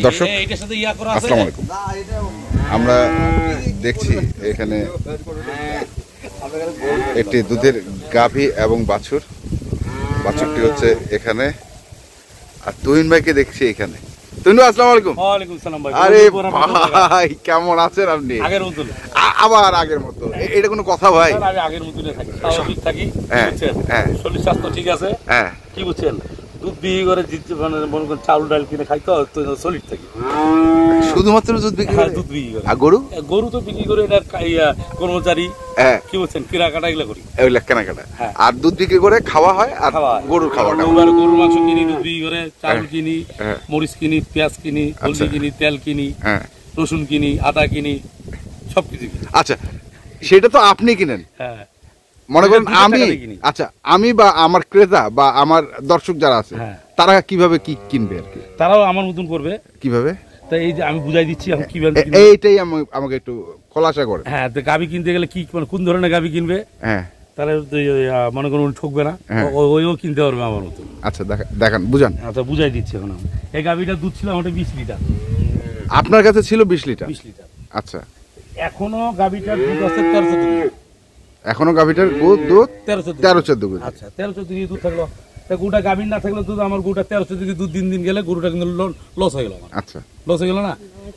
দর্শক আসসালামু আলাইকুম। আমরা দেখছি এখানে একটি দুধের গাভী এবং বাছুরটি হচ্ছে এখানে, আর তুহিন ভাইকে দেখছি এখানে। তুহিন ভাই আসসালামু আলাইকুম। ওয়ালাইকুম সালাম ভাই। আরে ভাই কেমন আছেন আপনি? আগের মতো আবার আগের মতো, এটা কোনো কথা ভাই? আমি আগের মতই থাকি, স্বাভাবিক থাকি। শরীর স্বাস্থ্য ঠিক আছে। হ্যাঁ কি বুঝছেন, দুধ বিক্রি করে মানে মনে করেন চাউল ডাল কিনে খাই তো সলিড থাকি। শুধুমাত্র দুধ বিক্রি করে? দুধ বিক্রি করে। আর গরু? গরু তো বিক্রি করে এটা কর্মচারী কি বলছেন কেনাকাটা এগুলো করি, এগুলা কেনাকাটা। আর দুধ বিক্রি করে খাওয়া হয়, আর গরুর খাওয়াটা গরুর মাংস কিনি, দুধ বিক্রি করে, চাউল কিনি, মরিচ কিনি, পেঁয়াজ কিনি, হলদি কিনি, তেল কিনি, রসুন কিনি, আদা কিনি, সবকিছু কিনি। আচ্ছা সেটা তো আপনি কিনেন? হ্যাঁ মনে করেন আমি, আচ্ছা আমি বা আমার ক্রেতা বা আমার দর্শক যারা আছে তারা কিভাবে কি কিনবে আর কি? তারাও আমার মতন করবে। কিভাবে? তাই এই যে আমি বুঝাই দিচ্ছি এখন কিভাবে, এইটাই আমাকে একটু খোলাসা করে। হ্যাঁ তো গাভী কিনতে গেলে কি কোন ধরনের গাভী কিনবে, হ্যাঁ তাহলে মনে করুন ঠকবে না, ওইও কিনতে পারবে আমার মতো। আচ্ছা দেখান, বুঝান। আচ্ছা বুঝাই দিচ্ছি এখন। এই গাভীটার দুধ ছিল আমার 20 লিটার। আপনার কাছে ছিল 20 লিটার? 20 লিটার। আচ্ছা এখনো গাভীটার দুধ আছে 13-14 কেজি। এখনো গাভীটার দুধ 13-14 কেজি। আচ্ছা 13-14 কেজি দুধ থাকলো, গোটা গাভী না থাকলে দুধ আমার গোটা 13-14 কেজি দুধ দিন গেলে গরুটা কিন্তু লস হয়ে গেল। আচ্ছা লস হয়ে গেল না?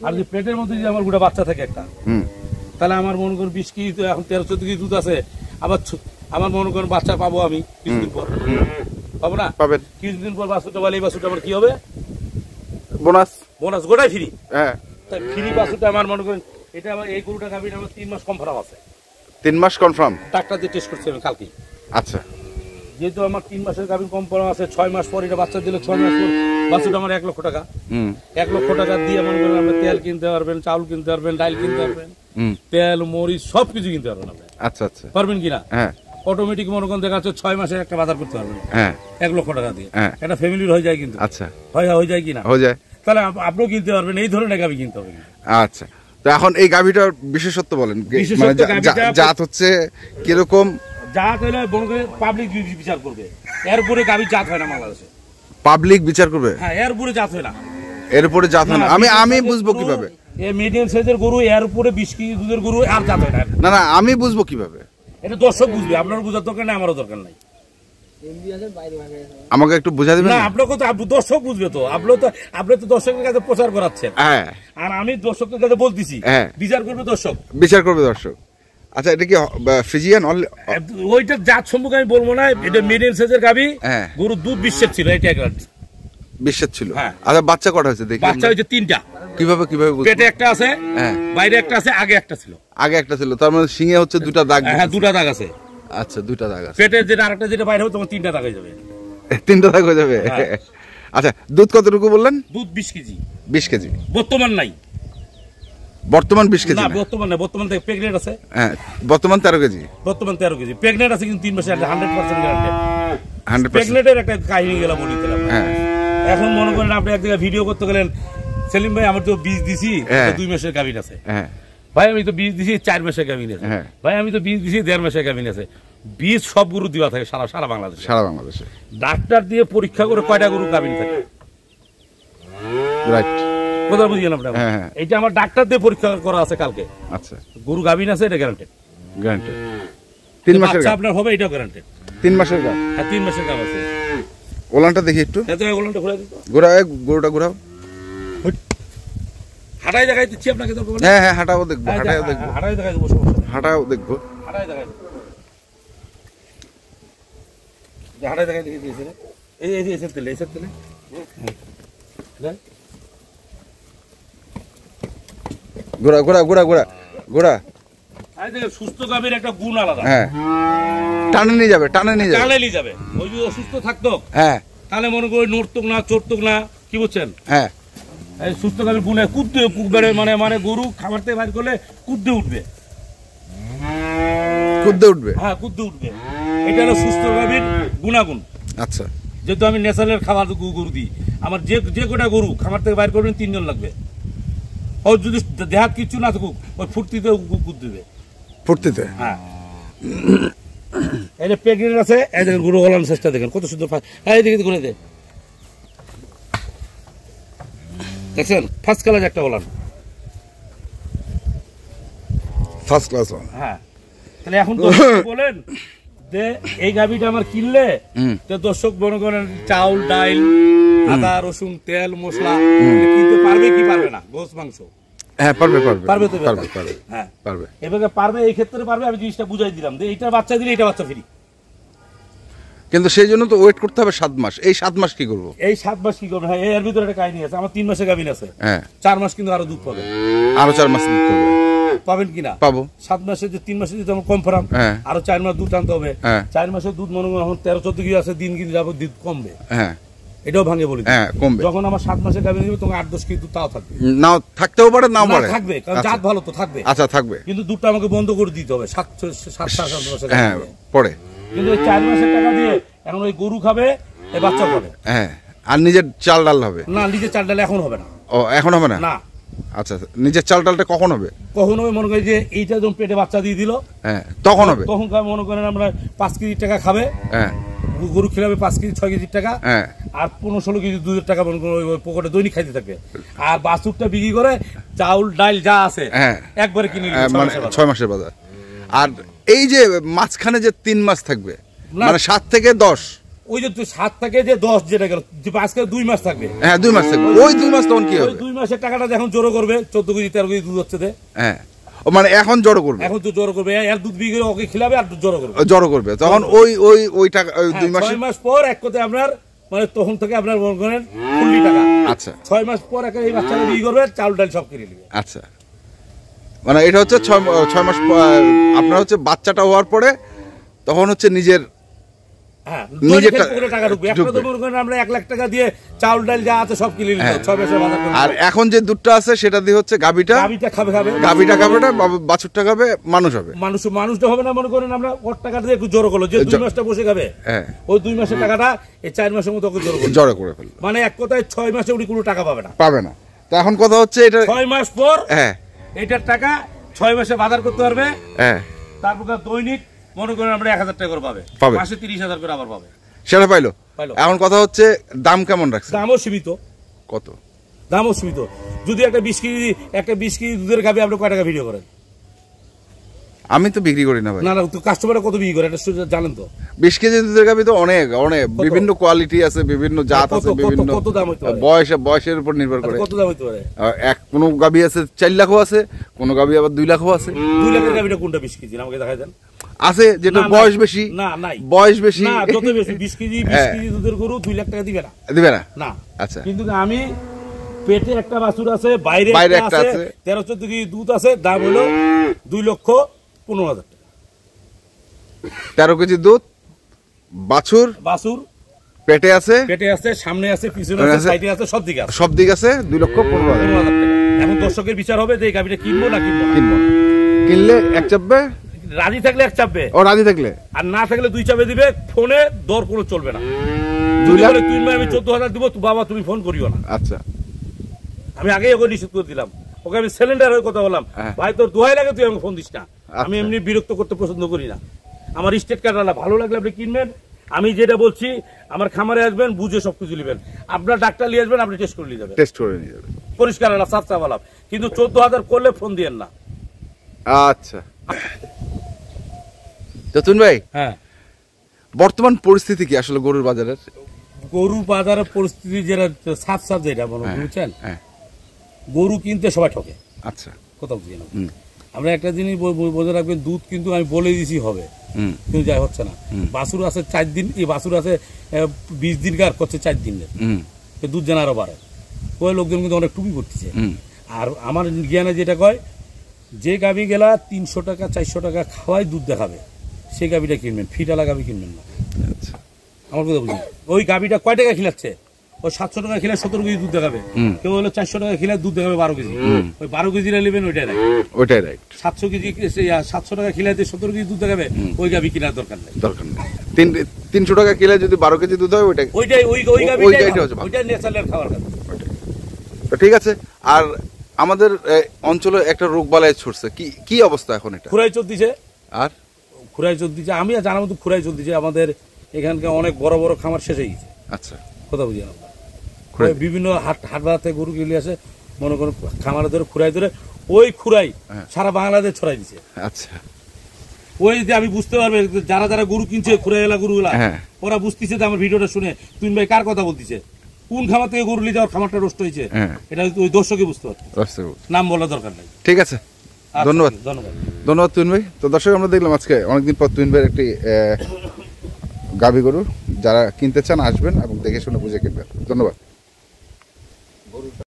আর যে পেটের মধ্যে যদি আমার গোটা বাচ্চা থাকে একটা, তাহলে আমার মনে করুন 20 কেজি তো এখন 13-14 কেজি দুধ আছে, আবার আমার মনে করেন বাচ্চা পাবো আমি কিছুদিন পর, পাবো না? পাবেন কিছুদিন পর বাছুরটা বলে, এই বাছুরটা আমার কি হবে? বোনাস গোটাই ফ্রি। হ্যাঁ তাই ফ্রি বাছুরটা আমার মনে করেন এটা আমার এই গরুটা গাভীর আমার 3 মাস কনফার্ম আছে। 3 মাস কনফার্ম? ডাক্তার দিয়ে টেস্ট করছি আমি কালকে। আচ্ছা যেহেতু আমার 3 মাসের গাভীর কনফার্ম আছে, 6 মাস পর এটা বাচ্চা দিলে 6 মাস পর বাছুরটা আমার 1 লক্ষ টাকা। 1 লক্ষ টাকা দিয়ে মনে করেন আপনি তেল কিনতে পারবেন, চাউল কিনতে পারবেন, ডাল কিনতে পারবেন, তেল মরিচ সবকিছু কিনতে পারবেন আপনি। আচ্ছা আচ্ছা পারবেন কিনা? হ্যাঁ অটোমেটিক মনে করেন দেখা যাচ্ছে 6 মাসে একটা বাজার করতে পারবেন। হ্যাঁ 1 লক্ষ টাকা দিয়ে একটা ফ্যামিলির হয়ে যায় কিন্তু। আচ্ছা হয়ে যায় কিনা? হয়ে যায়। তাহলে আপনিও কিনতে পারবেন, এই ধরনের গাভী কিনতে হবে। আচ্ছা তো এখন এই গাভীটার বিশেষত্ব বলেন, মানে জাত হচ্ছে কিরকম? জাত হলে মনে করে পাবলিক বিচার করবে, এর উপরে গাভীর জাত হয় না বাংলাদেশে। পাবলিক বিচার করবে? হ্যাঁ এর উপরে জাত হয় না। এর উপরে জাত হয় না? আমি বুঝবো কিভাবে? এই মিডিয়াম সাইজের গরু, এর উপরে 20 কেজি দুধের গরু আর জাত হয় না। না আমি বুঝবো কিভাবে? এটা দর্শক বুঝবে, আপনার বোঝার দরকার নাই, আমারও দরকার নাই। আমাকে একটু বুঝা দিবেন? না আপনাকে তো দর্শক বুঝবে, তো আপনি তো দর্শকের কাছে প্রচার করাচ্ছেন। হ্যাঁ আর আমি দর্শকের কাছে বলতেছি, বিচার করবে দর্শক, বিচার করবে দর্শক। আচ্ছা এটা কি ফ্রিজিয়ান? ওইটা জাত সম্পর্কে আমি বলবো না, এটা মিডিয়াম সাইজের গাভী, গরুর দুধ 20 ছিল, এটা 20 ছিল। আচ্ছা বাচ্চা কটা হয়েছে দেখি? বাচ্চা হয়েছে 3টা। কিভাবে পেটে একটা আছে, বাইরে একটা আছে, আগে একটা ছিল। তার মানে সিংহে হচ্ছে 2টা দাগ? হ্যাঁ 2টা দাগ আছে। আচ্ছা 2টা দাগ আছে। পেটের যেটা আরেকটা যেটা বাইরে হবে তখন 3টা দাগ হয়ে যাবে। 3টা দাগ হয়ে যাবে। আচ্ছা দুধ কতটুকু বললেন? দুধ 20 কেজি। 20 কেজি বর্তমান নাই? বর্তমান 20 কেজি না, বর্তমান নাই। বর্তমান থেকে প্রেগনেন্ট আছে। হ্যাঁ বর্তমান 13 কেজি। বর্তমান 13 কেজি প্রেগনেন্ট আছে, কিন্তু 3 মাসে 100% গ্যারান্টি। 100% প্রেগনেন্টের একটা কাহিনী গেলা বলি দিলাম। হ্যাঁ এখন মনে করেন আপনি এক জায়গায় ভিডিও করতে গেলেন, সেলিম ভাই আমার তো বীজ দিছি 2 মাসের গাভীর আছে। হ্যাঁ ভাই আমি তো বীজ দিছি 4 মাসের গাভীর আছে। ভাই আমি তো বীজ দিছি 1.5 মাসের গাভীর আছে। বীজ সব গরু দেওয়া থাকে সারা বাংলাদেশে। ডাক্তার দিয়ে পরীক্ষা করে কয়টা গরু গাভীর থাকে? রাইট কথা বুঝিয়ে আপনার। এইটা আমার ডাক্তার দিয়ে পরীক্ষা করা আছে কালকে। আচ্ছা গরু গাভীর আছে, এটা গ্যারান্টেড। 3 মাসের গাভ আপনার হবে, এটাও গ্যারান্টেড। 3 মাসের গাভ? হ্যাঁ 3 মাসের গাভ আছে। ওলানটা দেখি একটু। ওলানটা ঘুরে দিত, গরুটা ঘোরাও। হাঁটাই দেখাই দিচ্ছি আপনাকে। হ্যাঁ হাঁটাও দেখবো। হাঁটাই দেখাই দেবো, হাঁটাও দেখবো। হাঁটাই দেখাই দেবো, হাঁটাই দেখাই দিয়েছে। এই এসে তেলে ঘোরা। সুস্থ গাভীর একটা গুণ আলাদা। হ্যাঁ টানে নিয়ে যাবে। ওই যদি অসুস্থ থাকতো, হ্যাঁ তাহলে মনে করি নড়তক না, চড়তক না, কি বুঝছেন? হ্যাঁ এই সুস্থ গাভীর গুণে কুদবে, মানে গরু খাবার থেকে বাইর করলে কুদতে উঠবে। হ্যাঁ কুদতে উঠবে, এটা হলো সুস্থ গাভীর গুণাগুণ। আচ্ছা যেহেতু আমি ন্যাচারাল খাবার গরু দিই, আমার যে কটা গরু খাবার থেকে বাইর করবেন 3 জন লাগবে। ও যদি দেহাত কিছু না থাকুক, ওই ফুর্তিতে কুদ দেবে। ফুর্তিতে? হ্যাঁ এই যে প্রেগনেন্ট আছে, এই দেখেন গরু ওলান চেষ্টা দেখেন কত সুন্দর। এই দিকে ঘুরে দে, দেখছেন ফার্স্ট ক্লাস একটা বলান, ফার্স্ট ক্লাস। হ্যাঁ তাহলে এখন বলেন যে এই গাভিটা আমার কিনলে তো দর্শক মনে করেন চাউল ডাইল আদা রসুন তেল মশলা কিনতে পারবে কি পারবে না? গোস মাংস হ্যাঁ পারবে পারবে পারবে তো পারবে পারবে হ্যাঁ পারবে। এবারে পারবে, এই ক্ষেত্রে পারবে। আমি জিনিসটা বুঝাই দিলাম যে এইটা বাচ্চা দিলে এটা বাচ্চা ফ্রি, কিন্তু সেই জন্য তো ওয়েট করতে হবে 7 মাস। এই 7 মাস কি করবো? এই 7 মাস কি করবে? হ্যাঁ এর ভিতরে একটা কাহিনী আছে। আমার 3 মাসের গাভিন আছে, হ্যাঁ 4 মাস কিন্তু আরো দুধ পাবে, আরো 4 মাস দিতে হবে। পাবেন কিনা? পাবো। 7 মাসে যে 3 মাসে যদি আমার কনফার্ম, হ্যাঁ আরো 4 মাস দুধ আনতে হবে। হ্যাঁ 4 মাসের দুধ মনে করেন 13-14 কেজি আছে, দিন কিন্তু যাবো দুধ কমবে, হ্যাঁ এটাও ভাঙে বলি। হ্যাঁ কমবে। যখন আমার 7 মাসের গাভিন দিবে তখন 8-10 কেজি দুধ তাও থাকবে, নাও থাকতেও পারে নাও পারে, থাকবে কারণ জাত ভালো তো থাকবে। আচ্ছা থাকবে, কিন্তু দুধটা আমাকে বন্ধ করে দিতে হবে 7 মাসের। হ্যাঁ পরে। কিন্তু ওই 4 মাসের টাকা দিয়ে এখন ওই গরু খাবে, এই বাচ্চা খাবে। হ্যাঁ আর নিজের চাল ডাল হবে না, নিজের চাল ডাল এখন হবে না। ও এখন হবে না? না। আচ্ছা নিজের চাল ডালটা কখন হবে? কখন হবে মনে করি যে এইটা যখন পেটে বাচ্চা দিয়ে দিল, হ্যাঁ তখন হবে। তখন মনে করেন আমরা 5 কেজি টাকা খাবে, হ্যাঁ গরু খেলাবে 5 কেজি 6 কেজির টাকা, হ্যাঁ আর 15-16 কেজি দুধের টাকা মনে করেন ওই পকেটে দৈনিক খাইতে থাকবে। আর বাছুরটা বিক্রি করে চাউল ডাল যা আছে হ্যাঁ একবারে কিনে নিল, মানে 6 মাসের বাজার। আর এই যে মাঝখানে যে 3 মাস থাকবে, মানে 7 থেকে 10, ওই যে 7 থেকে যে 10 যেটা গেল, যে আজকে 2 মাস থাকবে। হ্যাঁ 2 মাস থাকবে। ওই 2 মাস তখন কি হবে? ওই 2 মাসের টাকাটা যখন জোরো করবে 14 কেজি 13 কেজি দুধ হচ্ছে, হ্যাঁ ও মানে এখন জড়ো করবে, এখন তো জোরো করবে, এর দুধ বিক্রি করে ওকে খিলাবে আর জোরো করবে, জড়ো করবে তখন ওই টাকা 2 মাস। 6 মাস পর এক কথায় আপনার মানে তখন থেকে আপনার মনে করেন 20 টাকা। আচ্ছা 6 মাস পর এই বাচ্চাটা বিক্রি করবে, চাউল ডাল সব কিনে নেবে। আচ্ছা মানে এটা হচ্ছে 6 মাস আপনার হচ্ছে বাচ্চাটা হওয়ার পরে তখন হচ্ছে নিজের হ্যাঁ নিজের টাকা ঢুকবে। একটা তো মনে করেন আমরা 1 লাখ টাকা দিয়ে চাউল ডাল যা আছে সব কিনে নিলাম 6 মাসের বাজার করে। আর এখন যে দুধটা আছে সেটা দিয়ে হচ্ছে গাবিটা খাবে গাবিটা খাবে না, বাছুরটা খাবে, মানুষ হবে। মানুষটা হবে না, মনে করেন আমরা ওর টাকাটা দিয়ে একটু জোরো করলো যে 2 মাসটা বসে খাবে, হ্যাঁ ওই 2 মাসের টাকাটা এই 4 মাসের মতো ওকে জড়ো করে ফেলবে। মানে এক কথায় 6 মাসে উনি কোনো টাকা পাবে না, পাবে না। তো এখন কথা হচ্ছে এটা 6 মাস পর হ্যাঁ এটার টাকা 6 মাসে বাজার করতে পারবে, হ্যাঁ তারপর দৈনিক মনে করেন আমরা 1000 টাকা করে পাবে, মাসে 30,000 করে আবার পাবে, সেটা পাইলো। এখন কথা হচ্ছে দাম কেমন রাখছে? দামও সীমিত। কত? দামও সীমিত। যদি একটা 20 কেজি দুধের গাভী আপনি কয় টাকা ভিডিও করেন? আমি তো বিক্রি করি না ভাই। না তো কাস্টমাররা কত বিক্রি করে এটা জানেন তো? 20 কেজি দুধের গাভী তো অনেক বিভিন্ন কোয়ালিটি আছে, বিভিন্ন জাত আছে, বিভিন্ন কত দাম হইতে পারে? বয়সের উপর নির্ভর করে কত দাম হইতে পারে? কোনো গাভী আছে 4 লাখও আছে, কোনো গাভী আবার 2 লাখও আছে। 2 লাখের গাভীটা কোনটা 20 কেজি আমাকে দেখাই দেন। আছে যেটা বয়স বেশি। না নাই বয়স বেশি না, যত বেশি 20 কেজি দুধের গরু 2 লাখ টাকা দিবে না, দিবে না না। আচ্ছা কিন্তু আমি পেটে একটা বাছুর আছে, বাইরে একটা আছে, 13-14 কেজি দুধ আছে, দাম হলো 2,15,000 টাকা। 13 কেজি দুধ, বাছুর পেটে আছে, সামনে আছে, পিছনে আছে, সাইডে আছে, সব দিকে আছে 2,15,000 টাকা। এখন দর্শকের বিচার হবে যে এই গাভীটা কিনবো না কিনবো না। কিনলে এক চাপবে, রাজি থাকলে এক চাপবে, ও রাজি থাকলে, আর না থাকলে 2 চাপে দিবে। ফোনে দর কোনো চলবে না। যদি বলে তুই আমি 14,000 দিব, বাবা তুমি ফোন করিও না। আচ্ছা আমি আগেই ওকে নিষেধ করে দিলাম, ওকে আমি সিলিন্ডার হয়ে কথা বললাম, ভাই তোর দোহাই লাগে তুই আমাকে ফোন দিস না। আমি এমনি বিরক্ত করতে পছন্দ করি না। আমার স্টেট কার্ড ভালো লাগলে আপনি কিনবেন, আমি যেটা বলছি আমার খামারে আসবেন, বুঝে সবকিছু নেবেন। আপনার ডাক্তার নিয়ে আসবেন, আপনি টেস্ট করে নিয়ে যাবেন, পরিষ্কার আলাপ সাফ আলাপ। কিন্তু 14,000 করলে ফোন দিয়েন না। আচ্ছা যতুন ভাই, হ্যাঁ বর্তমান পরিস্থিতি কি আসলে গরুর বাজারের? গরুর বাজারের পরিস্থিতি যেটা সাফ যেটা মনে বুঝছেন, গরু কিনতে সবাই ঠকে। আচ্ছা কোথাও বুঝি না। আমরা একটা জিনিস বোঝা রাখবেন, দুধ কিন্তু আমি বলে দিছি হবে, কিন্তু যাই হচ্ছে না। বাছুর আছে 4 দিন, এই বাছুর আছে 20 দিন কার করছে 4 দিনের, দুধ যেন আরো বাড়ে। ওই লোকজন কিন্তু অনেক টুপি করতেছে। আর আমার জ্ঞানে যেটা কয়, যে গাভী গেলা 300 টাকা 400 টাকা খাওয়াই দুধ দেখাবে, সেই গাভীটা কিনবেন, ফিটালা গাভী কিনবেন না। আমার কথা বুঝি, ওই গাভীটা কয় টাকা খিলাচ্ছে? ওই 700 টাকা খিলে 17 কেজি দুধ দেখাবে, কেউ হলো 400 টাকা খিলে দুধ দেখাবে 12 কেজি। ওই 12 কেজি নেবেন, ওইটাই রাইট। 700 কেজি 700 টাকা খিলাতে 17 কেজি দুধ দেখাবে, ওই গাভী কেনার দরকার নেই। 300 টাকা কিলো যদি 12 কেজি দুধ হয় ওইটাই ন্যাচারাল খাবার কথা। ঠিক আছে। আর আমাদের অঞ্চলে একটা রোগ বালাই ছড়ছে, কি অবস্থা এখন? এটা খুরাই চলতেছে। আর খুরাই চলতেছে, আমি জানার মতো খুরাই চলতেছে। আমাদের এখানকার অনেক বড় বড় খামার শেষ হয়ে গেছে। আচ্ছা কথা বুঝি না, বিভিন্ন হাট বাজার থেকে গরু কিনে আসে, মনে করুন খামারে ধরে খুরাই ধরে ওই খুরাই সারা বাংলাদেশ ছড়াই দিছে। আচ্ছা, ওই যে আমি বুঝতে পারবে যারা যারা গরু কিনছে খুরাই এলা গরুগুলা, ওরা বুঝতেছে যে আমার ভিডিওটা শুনে তুই ভাই কার কথা বলতিছে, কোন খামার থেকে গরু নিয়ে যাওয়ার খামারটা নষ্ট হয়েছে, এটা ওই দর্শকই বুঝতে পারছে, নাম বলার দরকার নাই। ঠিক আছে, ধন্যবাদ ধন্যবাদ তুহিন ভাই। তো দর্শক আমরা দেখলাম আজকে অনেকদিন পর তুহিন ভাইয়ের একটি গাভী গরু, যারা কিনতে চান আসবেন এবং দেখে শুনে বুঝে কিনবেন। ধন্যবাদ।